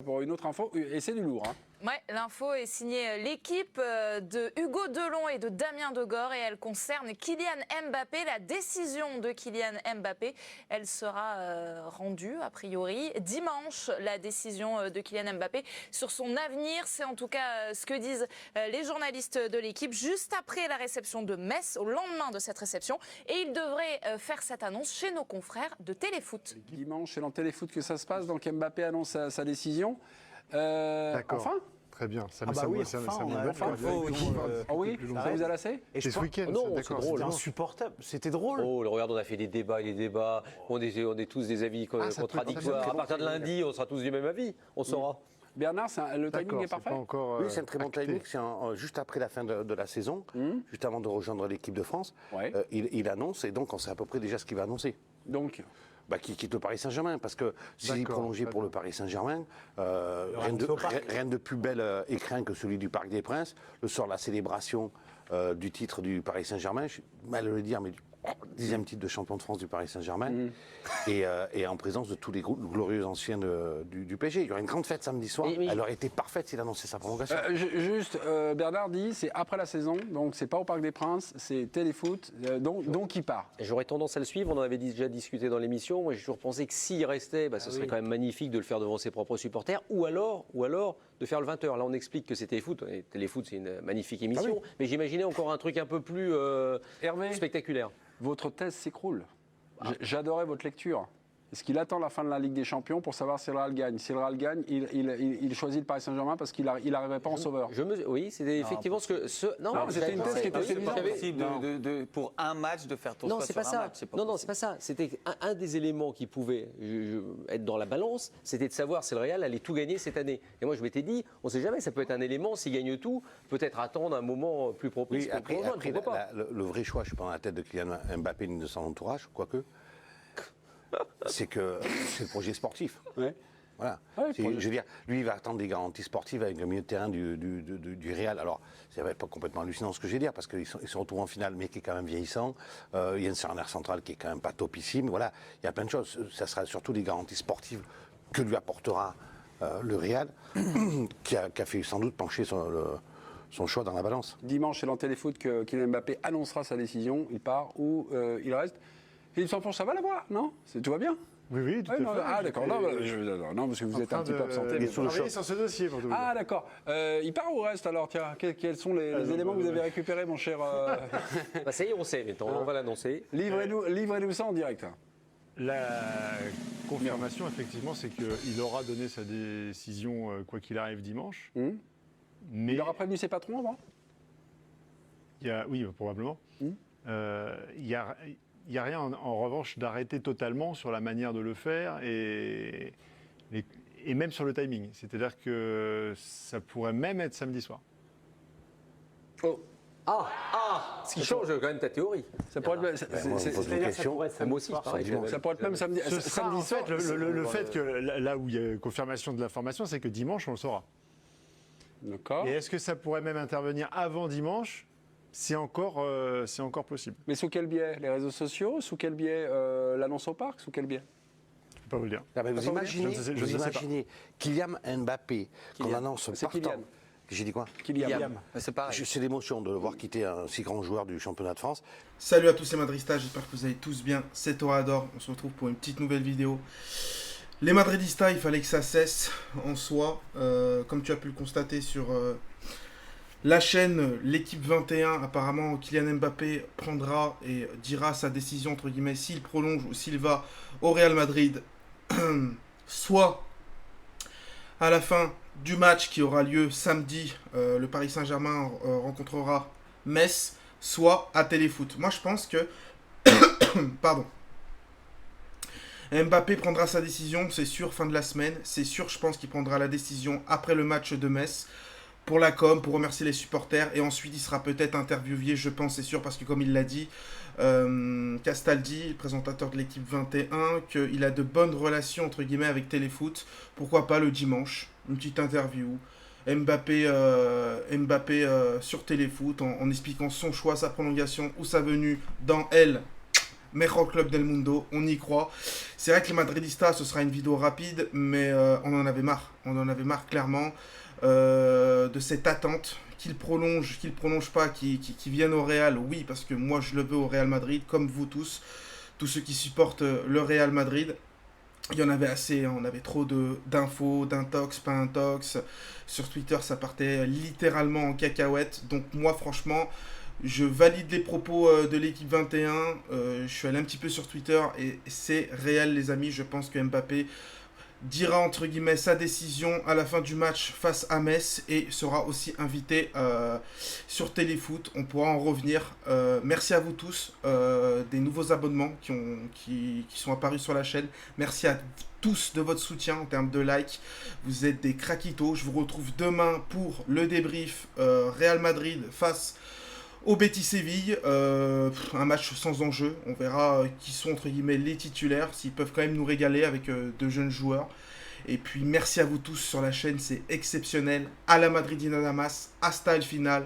Pour une autre info, et c'est du lourd. Hein. Ouais, l'info est signée l'équipe de Hugo Delon et de Damien Degore et elle concerne Kylian Mbappé. La décision de Kylian Mbappé, elle sera rendue a priori dimanche. La décision de Kylian Mbappé sur son avenir, c'est en tout cas ce que disent les journalistes de l'équipe juste après la réception de Metz, au lendemain de cette réception. Et il devrait faire cette annonce chez nos confrères de Téléfoot. Dimanche, c'est dans Téléfoot que ça se passe, donc Mbappé annonce sa décision. D'accord. Enfin Très bien. Ça Ah bah oui, ça enfin, me on a donne enfin, envie d'aller oui, voir Ah oui, plus ça longtemps. vous a lassé? Et C'est ce week-end, Non, d'accord. c'est drôle. C'était insupportable. C'était drôle. Oh, regarde, on a fait des débats et des débats. On est tous des avis Ah, ça peut contradictoires. être À partir de lundi, on sera tous du même avis. On saura. Bernard, le timing D'accord, est c'est parfait. pas encore. Oui, c'est un très bon acté. timing. C'est juste après la fin de la saison, juste avant de rejoindre l'équipe de France. Ouais. Il annonce et donc on sait à peu près déjà ce qu'il va annoncer. Donc, Qui quitte le Paris Saint-Germain. Parce que s'il D'accord, prolongeait très pour bien. le Paris Saint-Germain, annoncé au parc. rien de plus bel écrin que celui du Parc des Princes. Le soir de la célébration du titre du Paris Saint-Germain, je suis mal à le dire, mais du 10e titre de champion de France du Paris Saint-Germain, et en présence de tous les glorieux anciens du PSG. Il y aura une grande fête samedi soir. Mais- Elle aurait été parfaite s'il annonçait sa prolongation. Bernard dit, c'est après la saison, donc c'est pas au Parc des Princes, c'est Téléfoot, donc il part. J'aurais tendance à le suivre. On en avait déjà discuté dans l'émission. Moi, j'ai toujours pensé que s'il restait, ce serait quand même magnifique de le faire devant ses propres supporters, ou alors de faire le 20h. Là, on explique que c'est Téléfoot. Et Téléfoot, c'est une magnifique émission. Mais j'imaginais encore un truc un peu plus Hervé, spectaculaire. votre thèse s'écroule. J'adorais votre lecture. Est-ce qu'il attend la fin de la Ligue des Champions pour savoir si le Real gagne? Si le Real gagne, il choisit le Paris Saint-Germain parce qu'il n'arrivait pas en sauveur. Oui, c'était effectivement ce que. Non, mais c'était une thèse qui était Oui, évidente. j'avais- possible pour un match de faire ton Non, choix c'est sur pas un ça. match. Non, c'est pas ça. C'était un des éléments qui pouvait être dans la balance, c'était de savoir si le Real allait tout gagner cette année. Et moi, je m'étais dit, on ne sait jamais, ça peut être un élément, s'il gagne tout, peut-être attendre un moment plus propice Oui, pour après, rejoindre, pourquoi pas. le vrai choix, je ne suis pas dans la tête de Kylian Mbappé ni de son entourage, quoique, c'est que c'est le projet sportif. Ouais. Voilà. Ouais, Je veux dire, lui, il va attendre des garanties sportives avec le milieu de terrain du Real. Alors, c'est pas complètement hallucinant ce que je vais dire, parce qu'ils se retrouvent en finale, mais qui est quand même vieillissant. Il y a une charnière centrale qui est quand même pas topissime. Voilà, il y a plein de choses. Ça sera surtout des garanties sportives que lui apportera le Real, qui a fait sans doute pencher son choix dans la balance. Dimanche, c'est dans Téléfoot que Kylian Mbappé annoncera sa décision. Il part ou il reste. Philippe Sampon, ça va la voir, non? Tout va bien? Oui, oui, tout à Ouais, non, fait. ah d'accord, non, parce que vous êtes un petit peu absenté. Il mais- est sous le choc. Sur ce dossier, pour tout vous Ah dire. d'accord. Il part ou reste alors? Tiens, quels sont les éléments que vous avez récupérés, mon cher Ça y est, on sait maintenant, on va l'annoncer. Livrez-nous ça en direct. La confirmation, effectivement, c'est qu'il aura donné sa décision, quoi qu'il arrive, dimanche. Mais Il aura prévenu ses patrons avant? oui, probablement. Il n'y a rien, en revanche, d'arrêter totalement sur la manière de le faire et même sur le timing. C'est-à-dire que ça pourrait même être samedi soir. Oh, Ce qui change quand même ta théorie. ça pourrait être, Moi, on me pose une question. Moi aussi, pareil. ça pourrait être même samedi. Ce sera, samedi en soir. fait, le fait que là où il y a confirmation de l'information, c'est que dimanche, on le saura. D'accord. Et est-ce que ça pourrait même intervenir avant dimanche? C'est encore possible. Mais sous quel biais? Les réseaux sociaux? Sous quel biais l'annonce au parc? Sous quel biais? Je ne peux pas vous le dire. Ah ben, vous imaginez, Je ne vous sais pas. imaginez Kylian Mbappé, qu'on annonce C'est partant. Kylian. J'ai dit quoi? Kylian. C'est pareil. C'est l'émotion de le voir quitter un si grand joueur du championnat de France. Salut à tous les Madridistas, j'espère que vous allez tous bien, c'est Torador, on se retrouve pour une petite nouvelle vidéo. Les Madridistas, il fallait que ça cesse en soi, comme tu as pu le constater sur la chaîne, l'équipe 21, apparemment Kylian Mbappé prendra et dira sa décision entre guillemets s'il prolonge ou s'il va au Real Madrid, soit à la fin du match qui aura lieu samedi, le Paris Saint-Germain rencontrera Metz, soit à Téléfoot. Moi, je pense que... Pardon. Mbappé prendra sa décision, c'est sûr, fin de la semaine. C'est sûr, je pense qu'il prendra la décision après le match de Metz. Pour la com, pour remercier les supporters. Et ensuite, il sera peut-être interviewé, je pense, c'est sûr, parce que comme il l'a dit, Castaldi, le présentateur de l'équipe 21, qu'il a de bonnes relations, entre guillemets, avec Téléfoot. Pourquoi pas le dimanche, une petite interview. Mbappé sur Téléfoot en expliquant son choix, sa prolongation ou sa venue dans Mejor Club del Mundo, on y croit. C'est vrai que les Madridistas, ce sera une vidéo rapide, mais on en avait marre. On en avait marre clairement de cette attente. Qu'il prolonge pas, qu'il vienne au Real, oui, parce que moi je le veux au Real Madrid, comme vous tous ceux qui supportent le Real Madrid. Il y en avait assez, on avait trop d'infos, d'intox, pas intox. Sur Twitter, ça partait littéralement en cacahuète. Donc moi, franchement, je valide les propos de l'équipe 21. Je suis allé un petit peu sur Twitter et c'est réel, les amis. Je pense que Mbappé dira entre guillemets sa décision à la fin du match face à Metz et sera aussi invité sur Téléfoot. On pourra en revenir. Merci à vous tous des nouveaux abonnements qui sont apparus sur la chaîne. Merci à tous de votre soutien en termes de likes. Vous êtes des craquitos. Je vous retrouve demain pour le débrief Real Madrid face au Betis Séville, un match sans enjeu. On verra qui sont entre guillemets les titulaires, s'ils peuvent quand même nous régaler avec de jeunes joueurs. Et puis merci à vous tous sur la chaîne, c'est exceptionnel. À la Madridina Damas, hasta el final.